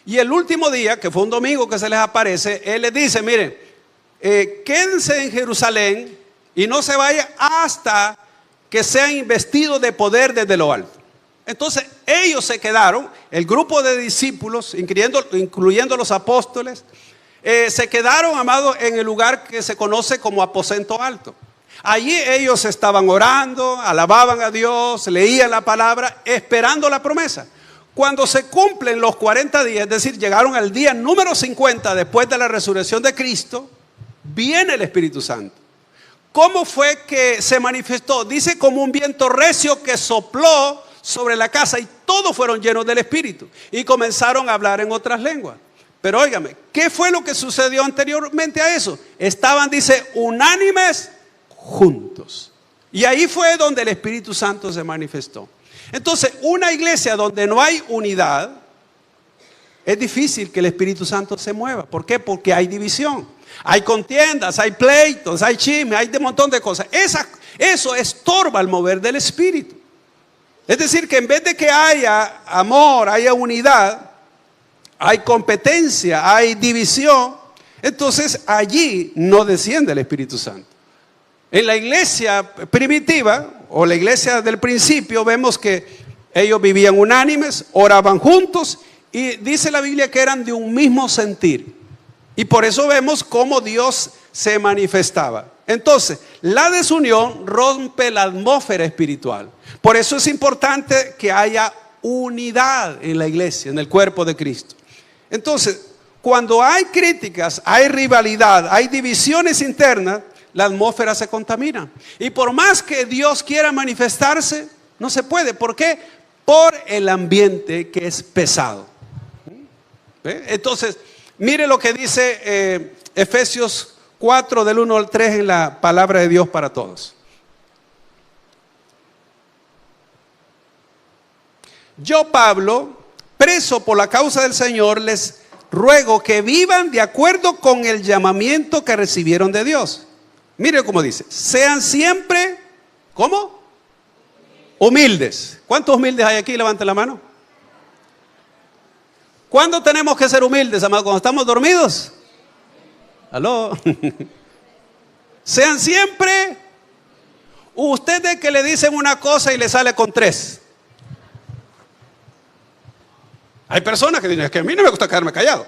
Y el último día, que fue un domingo que se les aparece, Él les dice, miren, quédense en Jerusalén y no se vayan hasta que sean investidos de poder desde lo alto. Entonces ellos se quedaron, el grupo de discípulos, incluyendo los apóstoles, se quedaron, amados, en el lugar que se conoce como aposento alto. Allí ellos estaban orando, alababan a Dios, leían la palabra, esperando la promesa. Cuando se cumplen los 40 días, es decir, llegaron al día número 50 después de la resurrección de Cristo, viene el Espíritu Santo. ¿Cómo fue que se manifestó? Dice como un viento recio que sopló sobre la casa y todos fueron llenos del Espíritu y comenzaron a hablar en otras lenguas. Pero óigame, ¿qué fue lo que sucedió anteriormente a eso? Estaban, dice, unánimes juntos. Y ahí fue donde el Espíritu Santo se manifestó. Entonces, una iglesia donde no hay unidad, es difícil que el Espíritu Santo se mueva. ¿Por qué? Porque hay división. Hay contiendas, hay pleitos, hay chisme, hay un montón de cosas. Eso estorba el mover del Espíritu. Es decir, que en vez de que haya amor, haya unidad, hay competencia, hay división, entonces allí no desciende el Espíritu Santo. En la iglesia primitiva o la iglesia del principio vemos que ellos vivían unánimes, oraban juntos y dice la Biblia que eran de un mismo sentir. Y por eso vemos cómo Dios se manifestaba. Entonces, la desunión rompe la atmósfera espiritual. Por eso es importante que haya unidad en la iglesia, en el cuerpo de Cristo. Entonces, cuando hay críticas, hay rivalidad, hay divisiones internas, la atmósfera se contamina. Y por más que Dios quiera manifestarse, no se puede. ¿Por qué? Por el ambiente que es pesado. Entonces, mire lo que dice Efesios 4 del 1 al 3 en la palabra de Dios para todos. Yo, Pablo, preso por la causa del Señor, les ruego que vivan de acuerdo con el llamamiento que recibieron de Dios. Mire cómo dice, sean siempre, ¿cómo? Humildes. ¿Cuántos humildes hay aquí? Levanten la mano. ¿Cuándo tenemos que ser humildes, amados? ¿Cuando estamos dormidos? ¿Aló? Sean siempre. Ustedes que le dicen una cosa y le sale con 3. Hay personas que dicen, es que a mí no me gusta quedarme callado.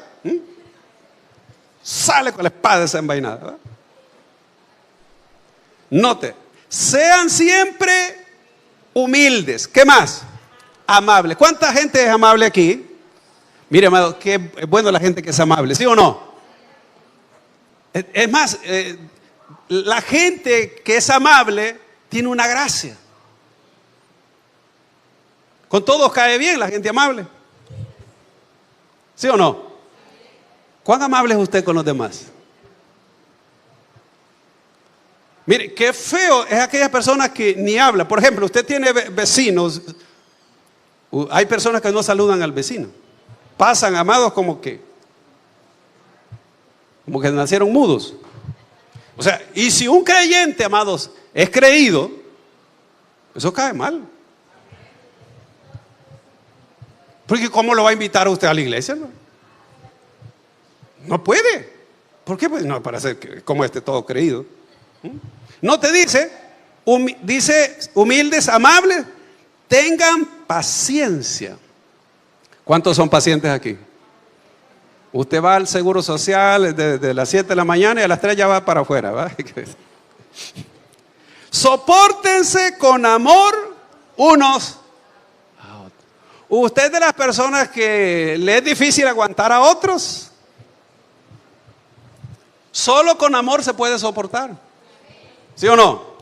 Sale con la espada desenvainada, ¿verdad? Note, sean siempre humildes. ¿Qué más? Amables. ¿Cuánta gente es amable aquí? Mire, amado, qué bueno la gente que es amable, ¿sí o no? Es más, la gente que es amable tiene una gracia. Con todos cae bien la gente amable. ¿Sí o no? ¿Cuán amable es usted con los demás? Mire, qué feo es aquellas personas que ni hablan. Por ejemplo, usted tiene vecinos. Hay personas que no saludan al vecino. Pasan, amados, como que nacieron mudos. O sea, y si un creyente, amados, es creído, eso cae mal. Porque ¿cómo lo va a invitar a usted a la iglesia? No puede. ¿Por qué? Pues no, para ser como todo creído. No te dice, dice humildes, amables, tengan paciencia. ¿Cuántos son pacientes aquí? Usted va al Seguro Social de las 7 de la mañana y a las 3 ya va para afuera, ¿va? Sopórtense con amor unos a otros. ¿Usted es de las personas que le es difícil aguantar a otros? Solo con amor se puede soportar. ¿Sí o no?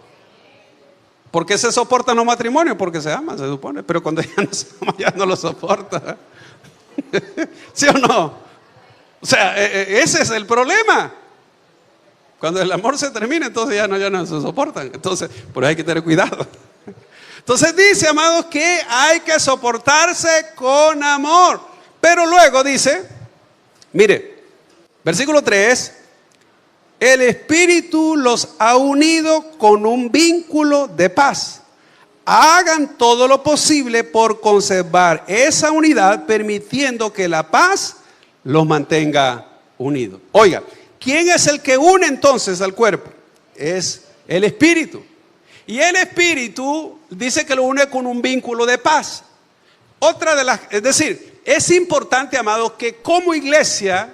¿Por qué se soportan los matrimonios? Porque se aman, se supone. Pero cuando ya no se ama, ya no lo soporta. ¿Sí o no? O sea, ese es el problema. Cuando el amor se termina, entonces ya no se soportan. Entonces, por eso hay que tener cuidado. Entonces dice, amados, que hay que soportarse con amor. Pero luego dice, mire, versículo 3, el Espíritu los ha unido con un vínculo de paz. Hagan todo lo posible por conservar esa unidad, permitiendo que la paz los mantenga unidos. Oiga, ¿quién es el que une entonces al cuerpo? Es el Espíritu. Y el Espíritu dice que lo une con un vínculo de paz. Es decir, es importante, amados, que como iglesia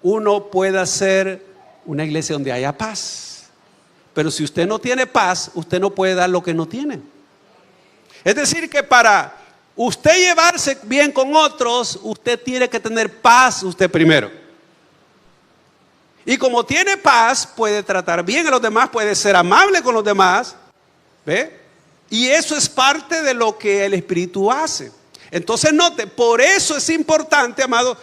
uno pueda ser una iglesia donde haya paz. Pero si usted no tiene paz, usted no puede dar lo que no tiene. Es decir, que para usted llevarse bien con otros, usted tiene que tener paz usted primero. Y como tiene paz, puede tratar bien a los demás, puede ser amable con los demás. ¿Ve? Y eso es parte de lo que el Espíritu hace. Entonces note, por eso es importante, amado,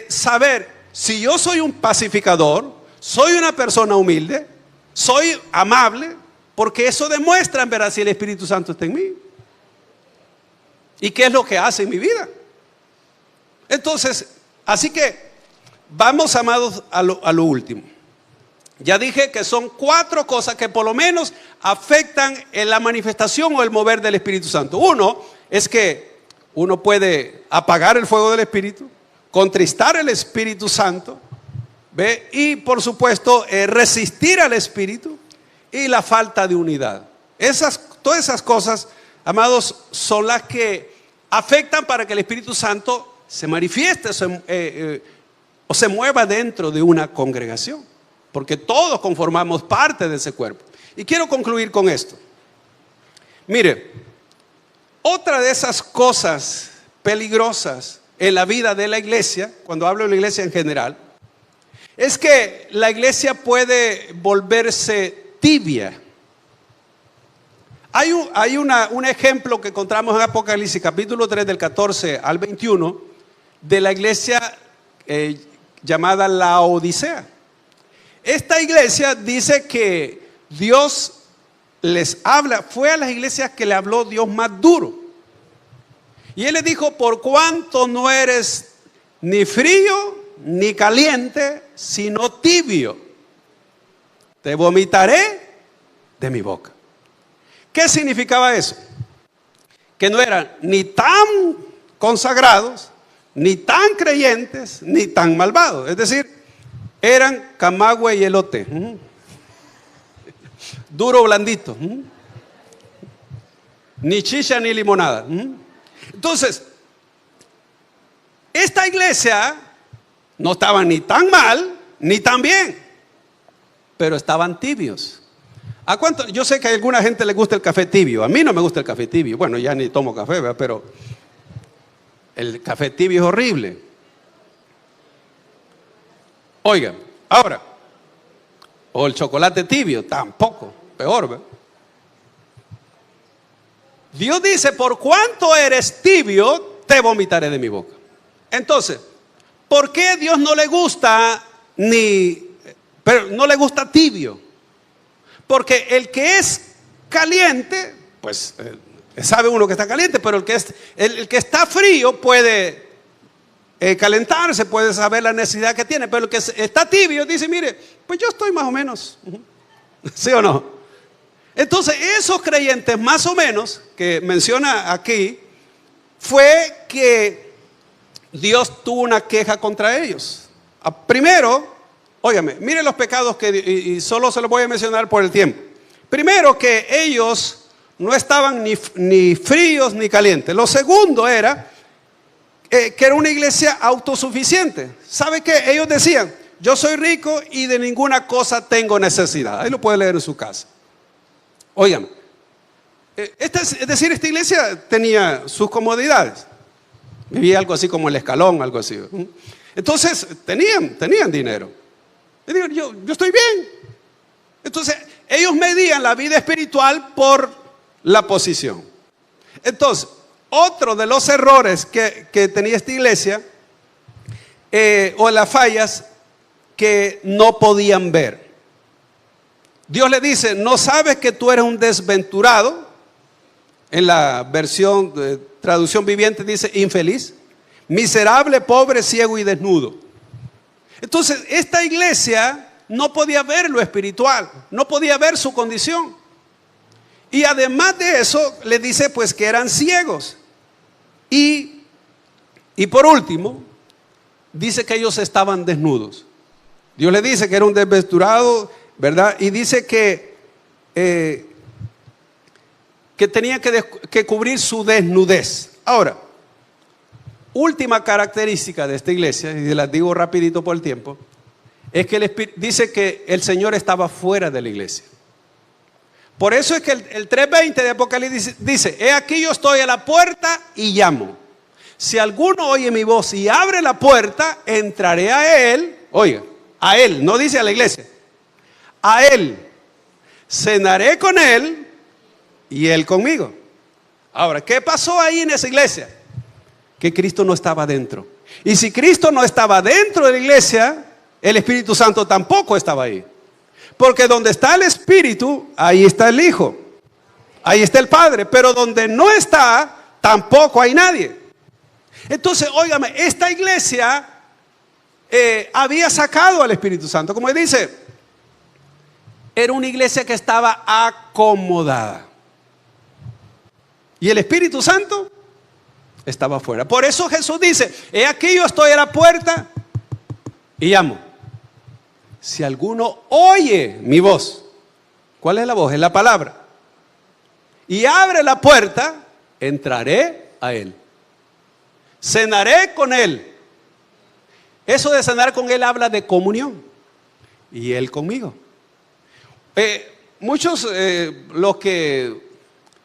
saber si yo soy un pacificador, soy una persona humilde, soy amable, porque eso demuestra en verdad si el Espíritu Santo está en mí. ¿Y qué es lo que hace en mi vida? Entonces, así que vamos, amados, a lo último. Ya dije que son 4 cosas que por lo menos afectan en la manifestación o el mover del Espíritu Santo. Uno es que uno puede apagar el fuego del Espíritu, contristar el Espíritu Santo, ¿ve? Y por supuesto resistir al Espíritu y la falta de unidad. Todas esas cosas, amados, son las que afectan para que el Espíritu Santo se manifieste o se mueva dentro de una congregación. Porque todos conformamos parte de ese cuerpo. Y quiero concluir con esto. Mire, otra de esas cosas peligrosas en la vida de la iglesia, cuando hablo de la iglesia en general, es que la iglesia puede volverse tibia. Hay un ejemplo que encontramos en Apocalipsis capítulo 3 del 14 al 21 de la iglesia llamada Laodicea. Esta iglesia dice que Dios les habla, fue a las iglesias que le habló Dios más duro. Y Él les dijo, por cuanto no eres ni frío ni caliente, sino tibio, te vomitaré de mi boca. ¿Qué significaba eso? Que no eran ni tan consagrados, ni tan creyentes, ni tan malvados. Es decir, eran camagüe y elote. Duro, blandito. Ni chicha ni limonada. Entonces, esta iglesia no estaba ni tan mal, ni tan bien, pero estaban tibios. ¿A cuánto? Yo sé que a alguna gente le gusta el café tibio. A mí no me gusta el café tibio. Bueno, ya ni tomo café, ¿verdad? Pero el café tibio es horrible. Oigan, ahora, o el chocolate tibio, tampoco, peor, ¿verdad? Dios dice, por cuanto eres tibio, te vomitaré de mi boca. Entonces, ¿por qué Dios no le gusta no le gusta tibio? Porque el que es caliente, pues sabe uno que está caliente, pero el que está frío puede calentarse, puede saber la necesidad que tiene, pero el que está tibio dice, mire, pues yo estoy más o menos. ¿Sí o no? Entonces esos creyentes más o menos que menciona aquí, fue que Dios tuvo una queja contra ellos. Primero, óigame, miren los pecados y solo se los voy a mencionar por el tiempo. Primero, que ellos no estaban ni fríos ni calientes. Lo segundo era que era una iglesia autosuficiente. ¿Sabe qué? Ellos decían, yo soy rico y de ninguna cosa tengo necesidad. Ahí lo puede leer en su casa. Óigame, es decir, esta iglesia tenía sus comodidades. Vivía algo así como el Escalón, algo así. Entonces, tenían dinero. Y digo, yo estoy bien. Entonces, ellos medían la vida espiritual por la posición. Entonces, otro de los errores que tenía esta iglesia o en las fallas que no podían ver. Dios le dice, ¿no sabes que tú eres un desventurado? En la versión de traducción viviente dice infeliz, miserable, pobre, ciego y desnudo. Entonces, esta iglesia no podía ver lo espiritual, no podía ver su condición. Y además de eso, le dice pues que eran ciegos. Y por último, dice que ellos estaban desnudos. Dios le dice que era un desventurado, ¿verdad? Y dice que tenía que cubrir su desnudez. Ahora, última característica de esta iglesia, y las digo rapidito por el tiempo, es que dice que el Señor estaba fuera de la iglesia. Por eso es que el 3:20 de Apocalipsis dice, he aquí yo estoy a la puerta y llamo. Si alguno oye mi voz y abre la puerta, entraré a él. Oiga, a él, no dice a la iglesia. A él, cenaré con él y él conmigo. Ahora, ¿qué pasó ahí en esa iglesia? Que Cristo no estaba dentro. Y si Cristo no estaba dentro de la iglesia, el Espíritu Santo tampoco estaba ahí. Porque donde está el Espíritu, ahí está el Hijo, ahí está el Padre. Pero donde no está, tampoco hay nadie. Entonces, óigame, esta iglesia había sacado al Espíritu Santo. Como dice, era una iglesia que estaba acomodada. Y el Espíritu Santo estaba afuera. Por eso Jesús dice, he aquí yo estoy a la puerta y llamo. Si alguno oye mi voz, ¿cuál es la voz? Es la palabra. Y abre la puerta, entraré a él. Cenaré con él. Eso de cenar con él habla de comunión. Y él conmigo. Muchos, los que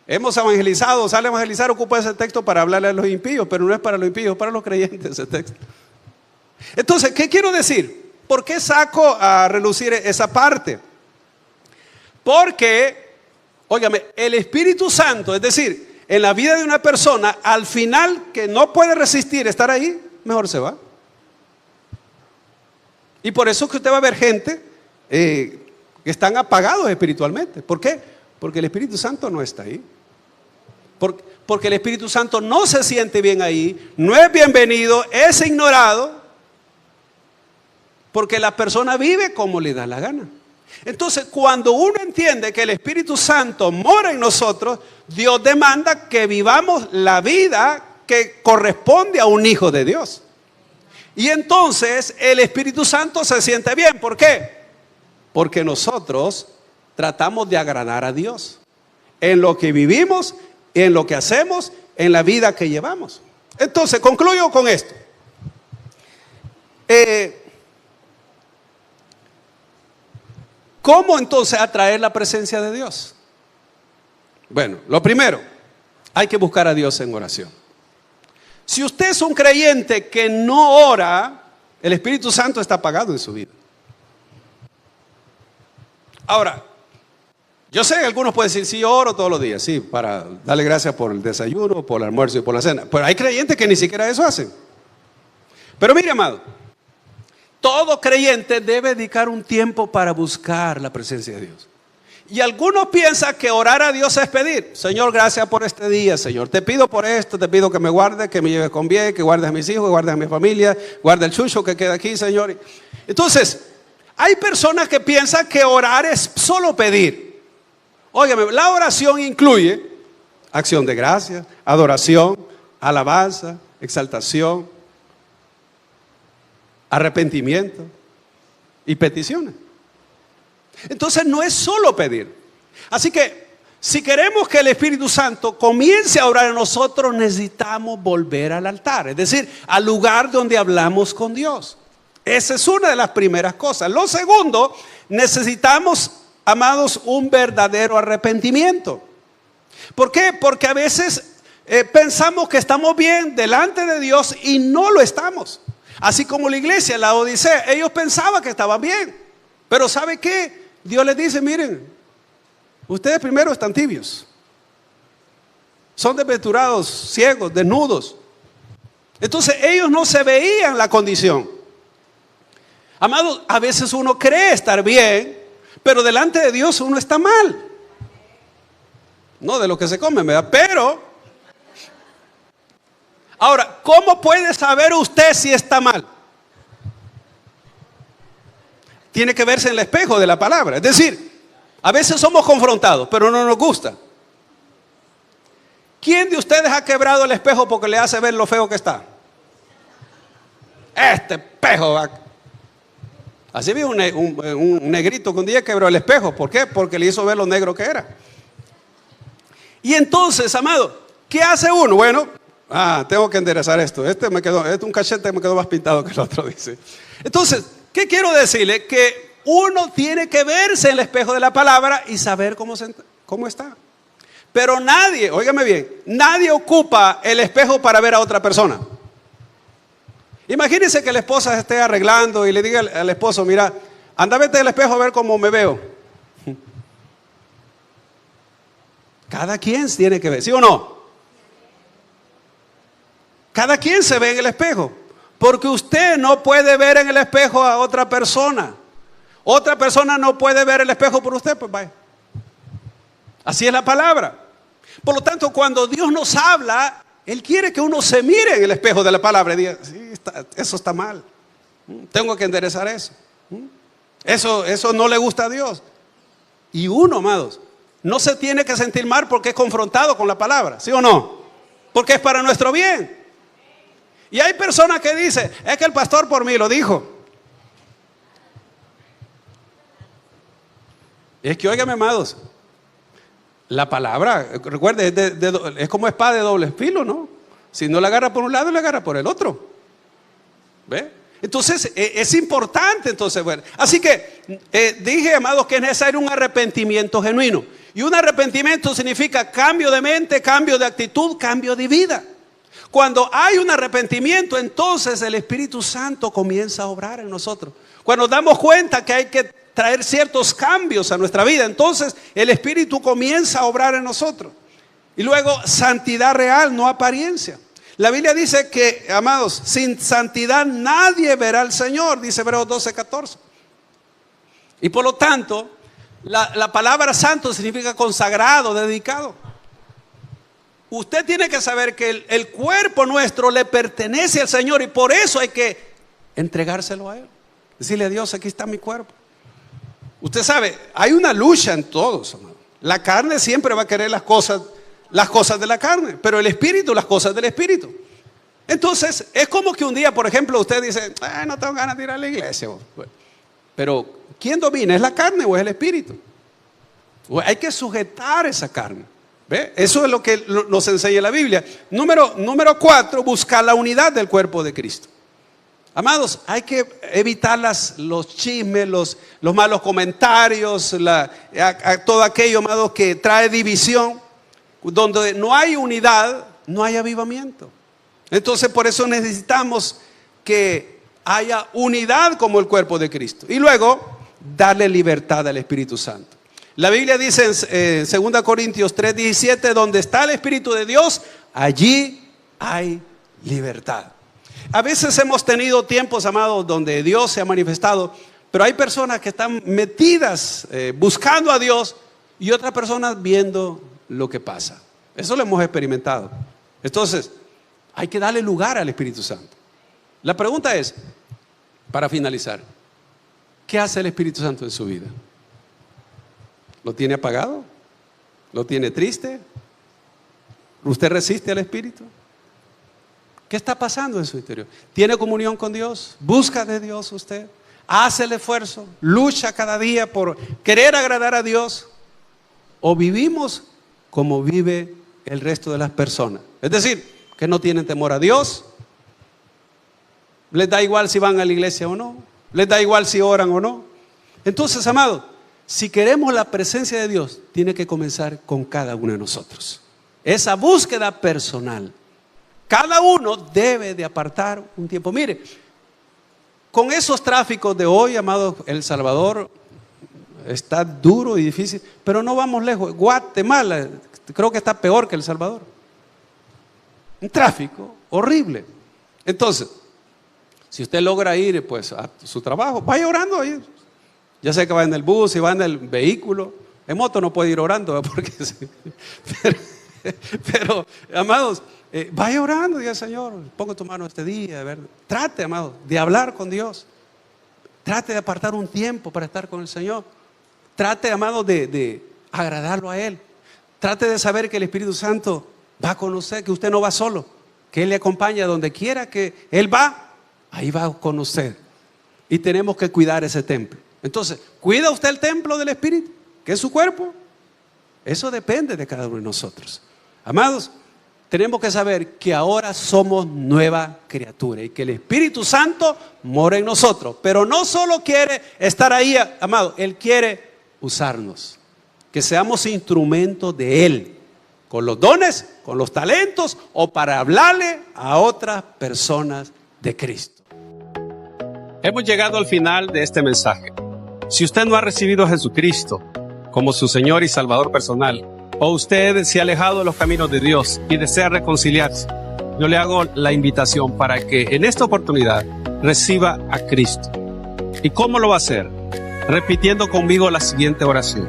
hemos evangelizado, sale a evangelizar, ocupa ese texto para hablarle a los impíos, pero no es para los impíos, es para los creyentes ese texto. Entonces, ¿qué quiero decir? ¿Por qué saco a relucir esa parte? Porque, óigame, el Espíritu Santo, es decir, en la vida de una persona, al final que no puede resistir estar ahí, mejor se va. Y por eso es que usted va a ver gente que están apagados espiritualmente. ¿Por qué? Porque el Espíritu Santo no está ahí. Porque el Espíritu Santo no se siente bien ahí, no es bienvenido, es ignorado. Porque la persona vive como le da la gana. Entonces, cuando uno entiende que el Espíritu Santo mora en nosotros, Dios demanda que vivamos la vida que corresponde a un hijo de Dios. Y entonces el Espíritu Santo se siente bien. ¿Por qué? Porque nosotros tratamos de agradar a Dios en lo que vivimos, en lo que hacemos, en la vida que llevamos. Entonces, concluyo con esto. ¿Cómo entonces atraer la presencia de Dios? Bueno, lo primero, hay que buscar a Dios en oración. Si usted es un creyente que no ora, el Espíritu Santo está apagado en su vida. Ahora, yo sé que algunos pueden decir, sí, yo oro todos los días, sí, para darle gracias por el desayuno, por el almuerzo y por la cena. Pero hay creyentes que ni siquiera eso hacen. Pero mire, amado, todo creyente debe dedicar un tiempo para buscar la presencia de Dios. Y algunos piensan que orar a Dios es pedir, Señor, gracias por este día, Señor, te pido por esto, te pido que me guardes, que me lleves con bien, que guardes a mis hijos, que guardes a mi familia, guarda el chucho que queda aquí, Señor. Entonces, hay personas que piensan que orar es solo pedir. Óigame, la oración incluye acción de gracias, adoración, alabanza, exaltación, arrepentimiento y peticiones. Entonces no es solo pedir. Así que si queremos que el Espíritu Santo comience a orar en nosotros, necesitamos volver al altar, es decir, al lugar donde hablamos con Dios. Esa es una de las primeras cosas. Lo segundo, necesitamos, amados, un verdadero arrepentimiento. ¿Por qué? Porque a veces pensamos que estamos bien delante de Dios y no lo estamos. Así como la iglesia, la Odisea, ellos pensaban que estaban bien. Pero ¿sabe qué? Dios les dice, miren, ustedes primero están tibios. Son desventurados, ciegos, desnudos. Entonces ellos no se veían la condición. Amados, a veces uno cree estar bien, pero delante de Dios uno está mal. No de lo que se come, ¿verdad? Pero, ahora, ¿cómo puede saber usted si está mal? Tiene que verse en el espejo de la palabra. Es decir, a veces somos confrontados, pero no nos gusta. ¿Quién de ustedes ha quebrado el espejo porque le hace ver lo feo que está? Este espejo. Así vi un negrito que un día quebró el espejo. ¿Por qué? Porque le hizo ver lo negro que era. Y entonces, amado, ¿qué hace uno? Bueno, tengo que enderezar esto. Un cachete me quedó más pintado que el otro, dice. Entonces, ¿qué quiero decirle? Que uno tiene que verse en el espejo de la palabra y saber cómo está. Pero nadie, óigame bien, nadie ocupa el espejo para ver a otra persona. Imagínense que la esposa se esté arreglando y le diga al esposo, mira, anda, vete al espejo a ver cómo me veo. Cada quien tiene que ver, ¿sí o no? Cada quien se ve en el espejo. Porque usted no puede ver en el espejo a otra persona. Otra persona no puede ver el espejo por usted, pues vaya. Así es la palabra. Por lo tanto, cuando Dios nos habla, Él quiere que uno se mire en el espejo de la palabra y diga, sí, eso está mal. Tengo que enderezar eso. Eso no le gusta a Dios. Y uno, amados, no se tiene que sentir mal porque es confrontado con la palabra, ¿sí o no? Porque es para nuestro bien. Y hay personas que dicen, es que el pastor por mí lo dijo. Es que, óigame, amados, la palabra, recuerde, es como espada de doble filo, ¿no? Si no la agarra por un lado, la agarra por el otro. ¿Ve? Entonces, es importante, entonces, bueno. Así que, dije, amados, que es necesario un arrepentimiento genuino. Y un arrepentimiento significa cambio de mente, cambio de actitud, cambio de vida. Cuando hay un arrepentimiento, entonces el Espíritu Santo comienza a obrar en nosotros. Cuando nos damos cuenta que hay que traer ciertos cambios a nuestra vida, entonces el Espíritu comienza a obrar en nosotros. Y luego, santidad real, no apariencia. La Biblia dice que, amados, sin santidad nadie verá al Señor, dice Hebreos 12:14. Y por lo tanto, la palabra santo significa consagrado, dedicado. Usted tiene que saber que el cuerpo nuestro le pertenece al Señor y por eso hay que entregárselo a Él. Decirle a Dios, aquí está mi cuerpo. Usted sabe, hay una lucha en todos, amado. La carne siempre va a querer las cosas de la carne, pero el espíritu, las cosas del espíritu. Entonces, es como que un día, por ejemplo, usted dice, no tengo ganas de ir a la iglesia. Pero, ¿quién domina? ¿Es la carne o es el espíritu? Hay que sujetar esa carne. ¿Ve? Eso es lo que nos enseña la Biblia. Número 4, buscar la unidad del cuerpo de Cristo. Amados, hay que evitar los chismes, los malos comentarios, todo aquello, amados, que trae división. Donde no hay unidad, no hay avivamiento. Entonces, por eso necesitamos que haya unidad como el cuerpo de Cristo. Y luego, darle libertad al Espíritu Santo. La Biblia dice en 2 Corintios 3:17, donde está el Espíritu de Dios, allí hay libertad. A veces hemos tenido tiempos, amados, donde Dios se ha manifestado, pero hay personas que están metidas buscando a Dios y otras personas viendo lo que pasa. Eso lo hemos experimentado. Entonces, hay que darle lugar al Espíritu Santo. La pregunta es, para finalizar, ¿qué hace el Espíritu Santo en su vida? ¿Lo tiene apagado? ¿Lo tiene triste? ¿Usted resiste al Espíritu? ¿Qué está pasando en su interior? ¿Tiene comunión con Dios? ¿Busca de Dios usted? ¿Hace el esfuerzo? ¿Lucha cada día por querer agradar a Dios? ¿O vivimos como vive el resto de las personas? Es decir, que no tienen temor a Dios. Les da igual si van a la iglesia o no. Les da igual si oran o no. Entonces, amados, si queremos la presencia de Dios, tiene que comenzar con cada uno de nosotros. Esa búsqueda personal. Cada uno debe de apartar un tiempo. Mire, con esos tráficos de hoy, amados, El Salvador está duro y difícil, pero no vamos lejos. Guatemala creo que está peor que El Salvador. Un tráfico horrible. Entonces, si usted logra ir pues a su trabajo, vaya orando ahí. Ya sé que va en el bus, si va en el vehículo. En moto no puede ir orando, porque pero amados, vaya orando, diga: Señor, pongo tu mano este día. Trate, amados, de hablar con Dios. Trate de apartar un tiempo para estar con el Señor. Trate, amados, de agradarlo a Él. Trate de saber que el Espíritu Santo va con usted, que usted no va solo, que Él le acompaña donde quiera que Él va, ahí va con usted. Y tenemos que cuidar ese templo. Entonces, ¿cuida usted el templo del Espíritu, que es su cuerpo? Eso depende de cada uno de nosotros. Amados, tenemos que saber que ahora somos nueva criatura y que el Espíritu Santo mora en nosotros. Pero no solo quiere estar ahí, amado, Él quiere usarnos, que seamos instrumentos de Él, con los dones, con los talentos, o para hablarle a otras personas de Cristo. Hemos llegado al final de este mensaje. Si usted no ha recibido a Jesucristo como su Señor y Salvador personal, o usted se ha alejado de los caminos de Dios y desea reconciliarse, yo le hago la invitación para que en esta oportunidad reciba a Cristo. ¿Y cómo lo va a hacer? Repitiendo conmigo la siguiente oración.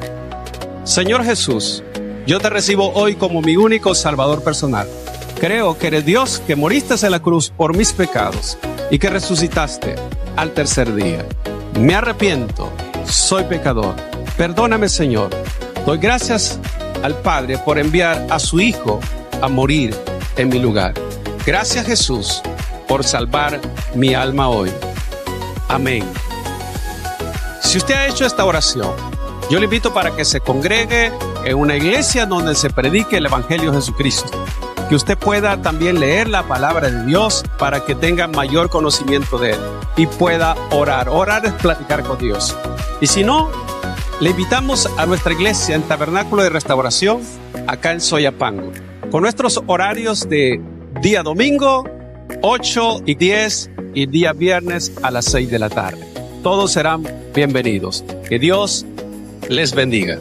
Señor Jesús, yo te recibo hoy como mi único Salvador personal. Creo que eres Dios, que moriste en la cruz por mis pecados y que resucitaste al tercer día. Me arrepiento, soy pecador. Perdóname, Señor. Doy gracias al Padre por enviar a su Hijo a morir en mi lugar. Gracias, Jesús, por salvar mi alma hoy. Amén. Si usted ha hecho esta oración, yo le invito para que se congregue en una iglesia donde se predique el Evangelio de Jesucristo. Que usted pueda también leer la palabra de Dios para que tenga mayor conocimiento de Él y pueda orar. Orar es platicar con Dios. Y si no, le invitamos a nuestra iglesia en Tabernáculo de Restauración, acá en Soyapango, con nuestros horarios de día domingo, 8 y 10, y día viernes a las 6 de la tarde. Todos serán bienvenidos. Que Dios les bendiga.